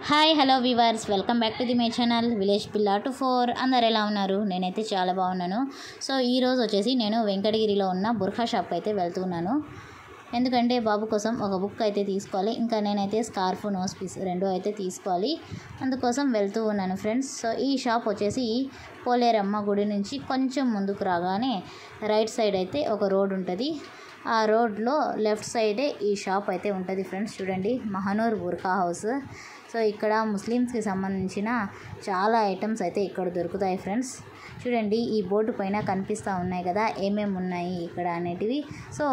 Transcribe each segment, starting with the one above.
Hi hello weavers, welcome back to the my channel village పిల్ల to 4. అందరు ఎలా ఉన్నారు? నేనైతే చాలా బాగున్నాను. సో ఈరోజు వచ్చేసి నేను వెంకటగిరిలో ఉన్న బుర్ఖా షాప్కి అయితే వెళ్తున్నాను. ఎందుకంటే బాబు కోసం ఒక బుక్ అయితే తీసుకోవాలి, ఇంకా నేనైతే స్కార్ఫ్ నోస్ పీస్ రెండు అయితే తీసుకోవాలి. అందుకోసం వెళ్తూ ఉన్నాను ఫ్రెండ్స్. సో ఈ షాప్ వచ్చేసి పోలేరమ్మ గుడి నుంచి కొంచెం ముందుకు రాగానే రైట్ సైడ్ అయితే ఒక రోడ్ ఉంటుంది. ఆ రోడ్లో లెఫ్ట్ సైడే ఈ షాప్ అయితే ఉంటుంది ఫ్రెండ్స్. చూడండి, మహనూర్ బుర్ఖా హౌస్. సో ఇక్కడ ముస్లిమ్స్కి సంబంధించిన చాలా ఐటమ్స్ అయితే ఇక్కడ దొరుకుతాయి ఫ్రెండ్స్. చూడండి, ఈ బోర్డు పైన కనిపిస్తూ ఉన్నాయి కదా ఏమేమి ఉన్నాయి ఇక్కడ అనేటివి. సో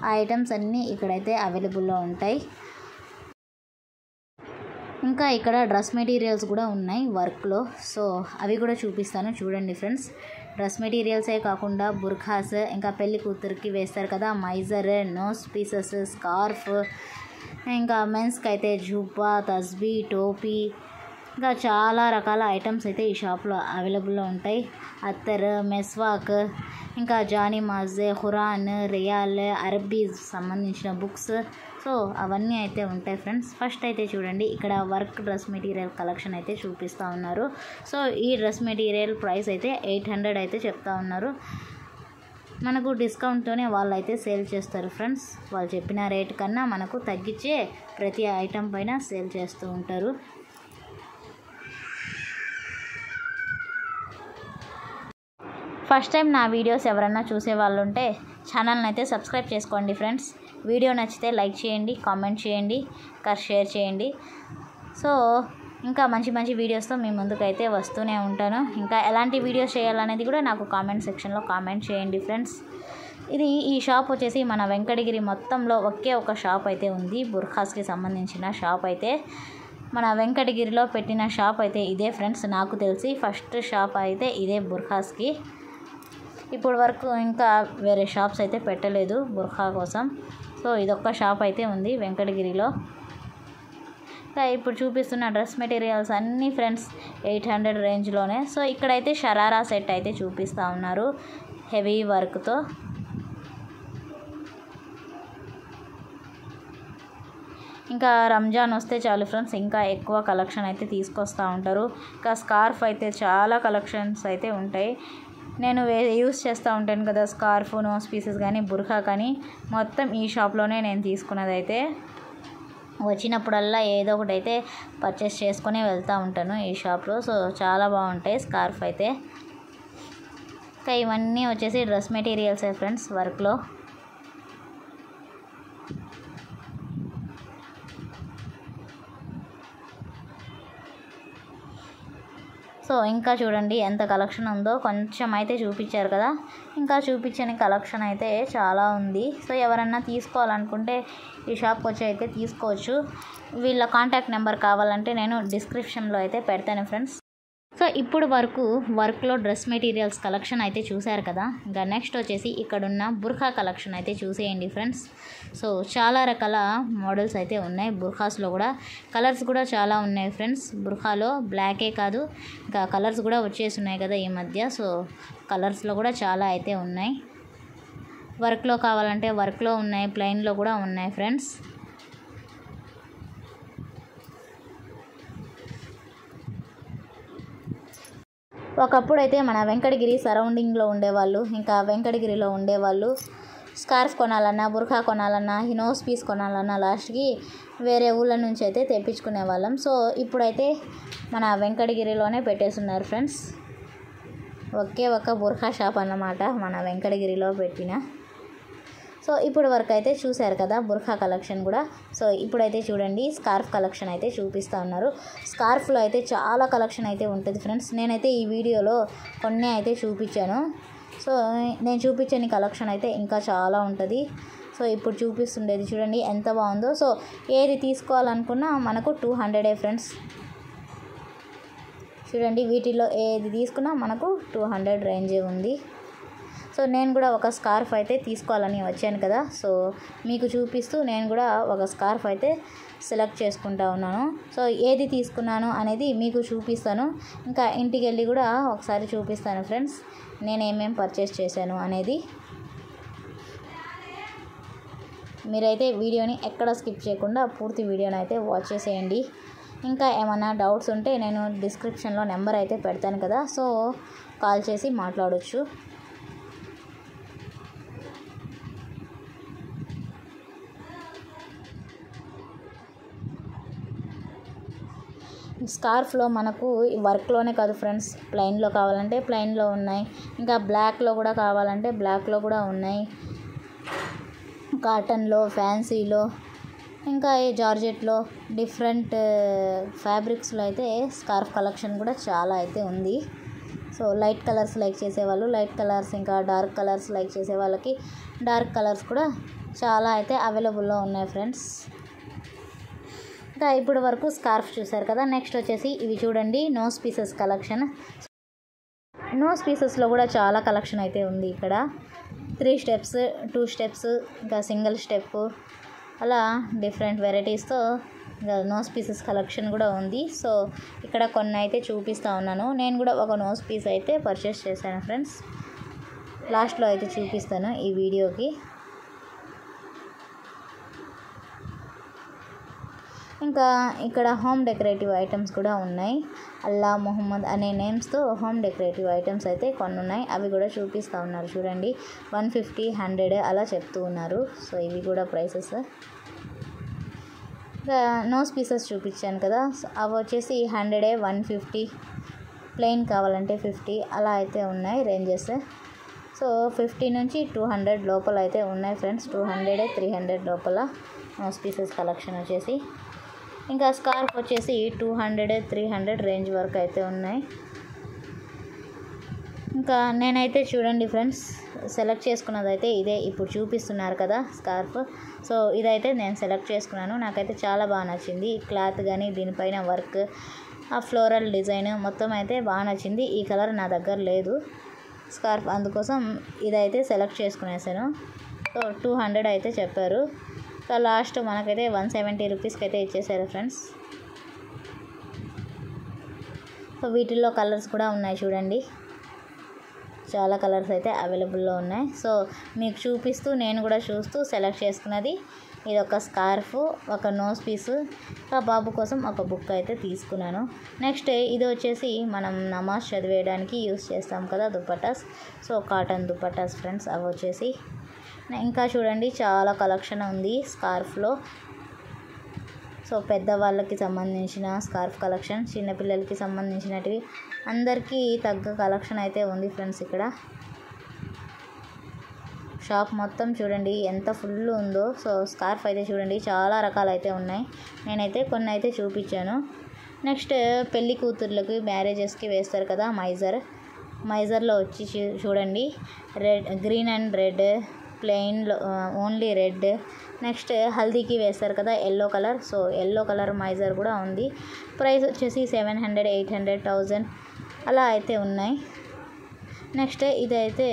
ఆ ఐటమ్స్ అన్నీ ఇక్కడైతే అవైలబుల్లో ఉంటాయి. ఇంకా ఇక్కడ డ్రెస్ మెటీరియల్స్ కూడా ఉన్నాయి వర్క్లో. సో అవి కూడా చూపిస్తాను చూడండి ఫ్రెండ్స్. డ్రెస్ మెటీరియల్సే కాకుండా బుర్ఖాస్, ఇంకా పెళ్లి కూతురికి వేస్తారు కదా మైజర్, నోస్ పీసెస్, స్కార్ఫ్, ఇంకా మెన్స్కి అయితే జుబ్బా, తస్బీ, టోపీ, ఇంకా చాలా రకాల ఐటమ్స్ అయితే ఈ షాప్లో అవైలబుల్లో ఉంటాయి. అత్తర్, మెస్వాక్, ఇంకా జానీ మాజే, ఖురాన్, రియాల్, అరబీ సంబంధించిన బుక్స్, సో అవన్నీ అయితే ఉంటాయి ఫ్రెండ్స్. ఫస్ట్ అయితే చూడండి, ఇక్కడ వర్క్ డ్రెస్ మెటీరియల్ కలెక్షన్ అయితే చూపిస్తూ ఉన్నారు. సో ఈ డ్రెస్ మెటీరియల్ ప్రైస్ అయితే 800 అయితే చెప్తా ఉన్నారు. మనకు డిస్కౌంట్తోనే వాళ్ళు అయితే సేల్ చేస్తారు ఫ్రెండ్స్. వాళ్ళు చెప్పిన రేట్ కన్నా మనకు తగ్గించే ప్రతి ఐటెం పైన సేల్ చేస్తూ ఉంటారు. ఫస్ట్ టైం నా వీడియోస్ ఎవరన్నా చూసే వాళ్ళు ఉంటే ఛానల్ని అయితే సబ్స్క్రైబ్ చేసుకోండి ఫ్రెండ్స్. వీడియో నచ్చితే లైక్ చేయండి, కామెంట్ చేయండి, ఇంకా షేర్ చేయండి. సో ఇంకా మంచి మంచి వీడియోస్తో మీ ముందుకైతే వస్తూనే ఉంటాను. ఇంకా ఎలాంటి వీడియోస్ చేయాలనేది కూడా నాకు కామెంట్ సెక్షన్లో కామెంట్ చేయండి ఫ్రెండ్స్. ఈ షాప్ వచ్చేసి మన వెంకటగిరి మొత్తంలో ఒకే ఒక షాప్ అయితే ఉంది, బుర్ఖాస్కి సంబంధించిన షాప్ అయితే. మన వెంకటగిరిలో పెట్టిన షాప్ అయితే ఇదే ఫ్రెండ్స్. నాకు తెలిసి ఫస్ట్ షాప్ అయితే ఇదే బుర్ఖాస్కి. ఇప్పుడు వరకు ఇంకా వేరే షాప్స్ అయితే పెట్టలేదు బుర్ఖా కోసం. సో ఇదొక్క షాప్ అయితే ఉంది వెంకటగిరిలో. ఇంకా ఇప్పుడు చూపిస్తున్న డ్రెస్ మెటీరియల్స్ అన్నీ ఫ్రెండ్స్ 800 రేంజ్లోనే. సో ఇక్కడైతే షరారా సెట్ అయితే చూపిస్తూ ఉన్నారు హెవీ వర్క్తో. ఇంకా రంజాన్ వస్తే చాలు ఫ్రెండ్స్, ఇంకా ఎక్కువ కలెక్షన్ అయితే తీసుకొస్తూ ఉంటారు. ఇంకా స్కార్ఫ్ అయితే చాలా కలెక్షన్స్ అయితే ఉంటాయి. నేను యూస్ చేస్తూ ఉంటాను కదా స్కార్ఫ్, నోస్ పీసెస్ కానీ బుర్ఖా కానీ, మొత్తం ఈ షాప్లోనే నేను తీసుకున్నది అయితే. వచ్చినప్పుడల్లా ఏదో ఒకటి అయితే పర్చేస్ చేసుకొని వెళ్తూ ఉంటాను ఈ షాప్లో. సో చాలా బాగుంటాయి స్కార్ఫ్ అయితే. ఇంకా ఇవన్నీ వచ్చేసి డ్రెస్ మెటీరియల్సే ఫ్రెండ్స్ వర్క్లో. సో ఇంకా చూడండి ఎంత కలెక్షన్ ఉందో. కొంచెం అయితే చూపించారు కదా, ఇంకా చూపించని కలెక్షన్ అయితే చాలా ఉంది. సో ఎవరన్నా తీసుకోవాలనుకుంటే ఈ షాప్కి వచ్చి అయితే తీసుకోవచ్చు. వీళ్ళ కాంటాక్ట్ నెంబర్ కావాలంటే నేను డిస్క్రిప్షన్లో అయితే పెడతాను ఫ్రెండ్స్. సో ఇప్పుడు వర్క్లో డ్రెస్ మెటీరియల్స్ కలెక్షన్ అయితే చూశారు కదా. ఇంకా నెక్స్ట్ వచ్చేసి ఇక్కడున్న బుర్ఖా కలెక్షన్ అయితే చూసేయండి ఫ్రెండ్స్. సో చాలా రకాల మోడల్స్ అయితే ఉన్నాయి బుర్ఖాస్లో కూడా. కలర్స్ కూడా చాలా ఉన్నాయి ఫ్రెండ్స్. బుర్ఖాలో బ్లాకే కాదు, ఇంకా కలర్స్ కూడా వచ్చేసి ఉన్నాయి కదా ఈ మధ్య. సో కలర్స్లో కూడా చాలా అయితే ఉన్నాయి. వర్క్లో కావాలంటే వర్క్లో ఉన్నాయి, ప్లెయిన్లో కూడా ఉన్నాయి ఫ్రెండ్స్. ఒకప్పుడు అయితే మన వెంకటగిరి సరౌండింగ్లో ఉండేవాళ్ళు, ఇంకా వెంకటగిరిలో ఉండేవాళ్ళు స్కార్ఫ్ కొనాలన్నా, బుర్ఖా కొనాలన్నా, నోస్ పీస్ కొనాలన్నా లాస్ట్కి వేరే ఊళ్ళ నుంచి అయితే తెప్పించుకునే వాళ్ళం. సో ఇప్పుడైతే మన వెంకటగిరిలోనే పెట్టేస్తున్నారు ఫ్రెండ్స్. ఒకే ఒక బుర్ఖా షాప్ అన్నమాట మన వెంకటగిరిలో పెట్టిన. సో ఇప్పుడు వరకు అయితే చూశారు కదా బుర్ఖా కలెక్షన్ కూడా. సో ఇప్పుడైతే చూడండి స్కార్ఫ్ కలెక్షన్ అయితే చూపిస్తూ ఉన్నారు. స్కార్ఫ్లో అయితే చాలా కలెక్షన్ అయితే ఉంటుంది ఫ్రెండ్స్. నేనైతే ఈ వీడియోలో కొన్ని అయితే చూపించాను. సో నేను చూపించని కలెక్షన్ అయితే ఇంకా చాలా ఉంటుంది. సో ఇప్పుడు చూపిస్తుండేది చూడండి ఎంత బాగుందో. సో ఏది తీసుకోవాలనుకున్నా మనకు 200 ఫ్రెండ్స్. చూడండి, వీటిలో ఏది తీసుకున్నా మనకు 200 రేంజే ఉంది. సో నేను కూడా ఒక స్కార్ఫ్ అయితే తీసుకోవాలని వచ్చాను కదా. సో మీకు చూపిస్తూ నేను కూడా ఒక స్కార్ఫ్ అయితే సెలెక్ట్ చేసుకుంటా ఉన్నాను. సో ఏది తీసుకున్నాను అనేది మీకు చూపిస్తాను. ఇంకా ఇంటికి వెళ్ళి కూడా ఒకసారి చూపిస్తాను ఫ్రెండ్స్ నేను ఏమేమి పర్చేస్ చేశాను అనేది. మీరైతే వీడియోని ఎక్కడ స్కిప్ చేయకుండా పూర్తి వీడియోని అయితే వాచ్ చేసేయండి. ఇంకా ఏమైనా డౌట్స్ ఉంటే నేను డిస్క్రిప్షన్లో నెంబర్ అయితే పెడతాను కదా, సో కాల్ చేసి మాట్లాడవచ్చు. స్కార్ఫ్లో మనకు వర్క్లోనే కాదు ఫ్రెండ్స్, ప్లెయిన్లో కావాలంటే ప్లెయిన్లో ఉన్నాయి, ఇంకా బ్లాక్లో కూడా కావాలంటే బ్లాక్లో కూడా ఉన్నాయి, కాటన్లో, ఫ్యాన్సీలో, ఇంకా ఈ జార్జెట్లో, డిఫరెంట్ ఫ్యాబ్రిక్స్లో అయితే స్కార్ఫ్ కలెక్షన్ కూడా చాలా అయితే ఉంది. సో లైట్ కలర్స్ లైక్ చేసేవాళ్ళు లైట్ కలర్స్, ఇంకా డార్క్ కలర్స్ లైక్ చేసే వాళ్ళకి డార్క్ కలర్స్ కూడా చాలా అయితే అవైలబుల్లో ఉన్నాయి ఫ్రెండ్స్. ఇంకా ఇప్పుడు వరకు స్కార్ఫ్ చూసారు కదా, నెక్స్ట్ వచ్చేసి ఇవి చూడండి నోస్ పీసెస్ కలెక్షన్. నోస్ పీసెస్లో కూడా చాలా కలెక్షన్ అయితే ఉంది. ఇక్కడ 3 స్టెప్స్, 2 స్టెప్స్, ఇంకా సింగిల్ స్టెప్, అలా డిఫరెంట్ వెరైటీస్తో నోస్ పీసెస్ కలెక్షన్ కూడా ఉంది. సో ఇక్కడ కొన్ని అయితే చూపిస్తూ ఉన్నాను. నేను కూడా ఒక నోస్ పీస్ అయితే పర్చేస్ చేశాను ఫ్రెండ్స్, లాస్ట్లో అయితే చూపిస్తాను ఈ వీడియోకి. ఇంకా ఇక్కడ హోమ్ డెకరేటివ్ ఐటమ్స్ కూడా ఉన్నాయి. అల్లా, మొహమ్మద్ అనే నేమ్స్తో హోమ్ డెకరేటివ్ ఐటమ్స్ అయితే కొన్ని ఉన్నాయి, అవి కూడా చూపిస్తూ ఉన్నారు చూడండి. 150, 100 అలా చెప్తూ ఉన్నారు. సో ఇవి కూడా ప్రైసెస్. ఇంకా నోస్ పీసెస్ చూపించాను కదా, అవి వచ్చేసి 100, 150, ప్లెయిన్ కావాలంటే 50 అలా అయితే ఉన్నాయి రేంజెస్. సో 50 నుంచి 200 లోపల అయితే ఉన్నాయి ఫ్రెండ్స్. 200, 300 లోపల నోస్ పీసెస్ కలెక్షన్ వచ్చేసి. ఇంకా స్కార్ఫ్ వచ్చేసి 200, 300 రేంజ్ వరకు అయితే ఉన్నాయి. ఇంకా నేనైతే చూడండి ఫ్రెండ్స్, సెలెక్ట్ చేసుకున్నది అయితే ఇదే ఇప్పుడు చూపిస్తున్నారు కదా స్కార్ఫ్. సో ఇదైతే నేను సెలెక్ట్ చేసుకున్నాను. నాకైతే చాలా బాగా నచ్చింది. ఈ క్లాత్ కానీ, దీనిపైన వర్క్, ఆ ఫ్లోరల్ డిజైన్ మొత్తం అయితే బాగా నచ్చింది. ఈ కలర్ నా దగ్గర లేదు స్కార్ఫ్, అందుకోసం ఇదైతే సెలెక్ట్ చేసుకునేసాను. సో 200 అయితే చెప్పారు. సో లాస్ట్ మనకైతే 170 రూపీస్కి అయితే ఇచ్చేసారు ఫ్రెండ్స్. సో వీటిల్లో కలర్స్ కూడా ఉన్నాయి చూడండి, చాలా కలర్స్ అయితే అవైలబుల్లో ఉన్నాయి. సో మీకు చూపిస్తూ నేను కూడా చూస్తూ సెలెక్ట్ చేసుకున్నది ఇది ఒక స్కార్ఫ్, ఒక నోస్ పీసు, ఇంకా బాబు కోసం ఒక బుక్ అయితే తీసుకున్నాను. నెక్స్ట్ ఇది వచ్చేసి మనం నమాజ్ చదివేయడానికి యూస్ చేస్తాం కదా dupattas. So cotton dupattas friends, అవి వచ్చేసి. ఇంకా చూడండి చాలా కలెక్షన్ ఉంది స్కార్ఫ్లో. సో పెద్దవాళ్ళకి సంబంధించిన స్కార్ఫ్ కలెక్షన్, చిన్నపిల్లలకి సంబంధించినటివి, అందరికీ తగ్గ కలెక్షన్ అయితే ఉంది ఫ్రెండ్స్. ఇక్కడ షాప్ మొత్తం చూడండి ఎంత ఫుల్ ఉందో. సో స్కార్ఫ్ అయితే చూడండి చాలా రకాలు అయితే ఉన్నాయి. నేనైతే కొన్ని అయితే చూపించాను. నెక్స్ట్ పెళ్లి కూతుర్లకు, మ్యారేజెస్కి వేస్తారు కదా మైజర్లో వచ్చి చూడండి రెడ్, గ్రీన్ అండ్ రెడ్, ప్లెయిన్లో ఓన్లీ రెడ్. నెక్స్ట్ హల్దీకి వేస్తారు కదా yellow colour. So yellow colour మైజర్ కూడా ఉంది. ప్రైస్ వచ్చేసి 700, 800, 1000 అలా అయితే ఉన్నాయి. నెక్స్ట్ ఇదైతే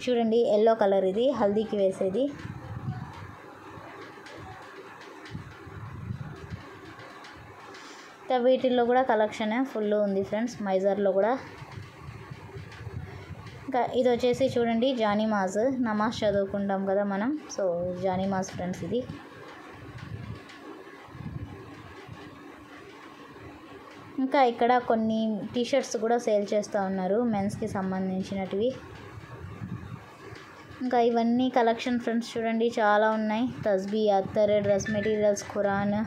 చూడండి ఎల్లో కలర్, ఇది హల్దీకి వేసేది. ఇంకా వీటిల్లో కూడా కలెక్షన్ ఫుల్ ఉంది ఫ్రెండ్స్, మైజర్లో కూడా. ఇంకా ఇది వచ్చేసి చూడండి జానీమాజ్, నమాజ్ చదువుకుంటాం కదా మనం. సో జానీమాజ్ ఫ్రెండ్స్ ఇది. ఇంకా ఇక్కడ కొన్ని టీషర్ట్స్ కూడా సేల్ చేస్తూ ఉన్నారు మెన్స్కి సంబంధించినటివి. ఇంకా ఇవన్నీ కలెక్షన్ ఫ్రెండ్స్ చూడండి చాలా ఉన్నాయి. తస్బీ, అత్తర్, డ్రెస్ మెటీరియల్స్, ఖురాన్,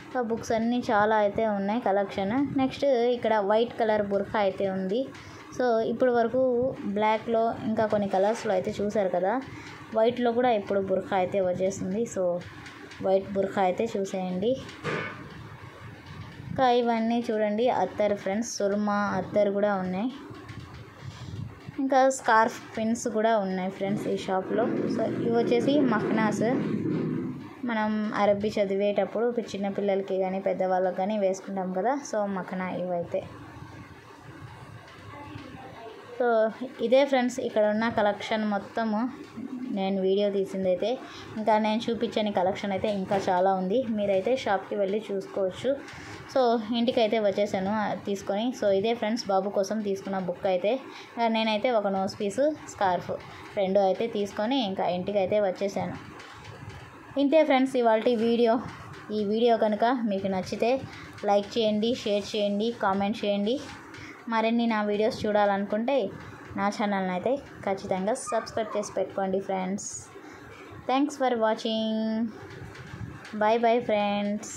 ఇంకా బుక్స్ అన్నీ చాలా అయితే ఉన్నాయి కలెక్షన్. నెక్స్ట్ ఇక్కడ వైట్ కలర్ బుర్ఖా అయితే ఉంది. సో ఇప్పుడు వరకు బ్లాక్లో ఇంకా కొన్ని కలర్స్లో అయితే చూసారు కదా, వైట్లో కూడా ఇప్పుడు బుర్ఖా అయితే వచ్చేసింది. సో వైట్ బుర్ఖా అయితే చూసేయండి. ఇంకా ఇవన్నీ చూడండి అత్తర్ ఫ్రెండ్స్, సుర్మా అత్తర్ కూడా ఉన్నాయి. ఇంకా స్కార్ఫ్ పిన్స్ కూడా ఉన్నాయి ఫ్రెండ్స్ ఈ షాప్లో. సో ఇవి వచ్చేసి మఖ్నాస్, మనం అరబ్బీ చదివేటప్పుడు చిన్నపిల్లలకి కానీ పెద్దవాళ్ళకి కానీ వేసుకుంటాం కదా. సో మఖనా ఇవైతే. సో ఇదే ఫ్రెండ్స్ ఇక్కడ ఉన్న కలెక్షన్ మొత్తము నేను వీడియో తీసిందైతే. ఇంకా నేను చూపించని కలెక్షన్ అయితే ఇంకా చాలా ఉంది, మీరైతే షాప్కి వెళ్ళి చూసుకోవచ్చు. సో ఇంటికైతే వచ్చేసాను తీసుకొని. సో ఇదే ఫ్రెండ్స్ బాబు కోసం తీసుకున్న బుక్ అయితే. నేనైతే ఒక నోస్ పీసు, స్కార్ఫ్ 2 అయితే తీసుకొని ఇంకా ఇంటికి అయితే వచ్చేసాను. ఇంతే ఫ్రెండ్స్ ఇవాల్టి వీడియో. ఈ వీడియో కనుక మీకు నచ్చితే లైక్ చేయండి, షేర్ చేయండి, కామెంట్ చేయండి. మరిన్ని నా వీడియోస్ చూడాలనుకుంటే నా ఛానల్ని అయితే ఖచ్చితంగా సబ్స్క్రైబ్ చేసి పెట్టుకోండి friends. Thanks for watching. Bye bye friends.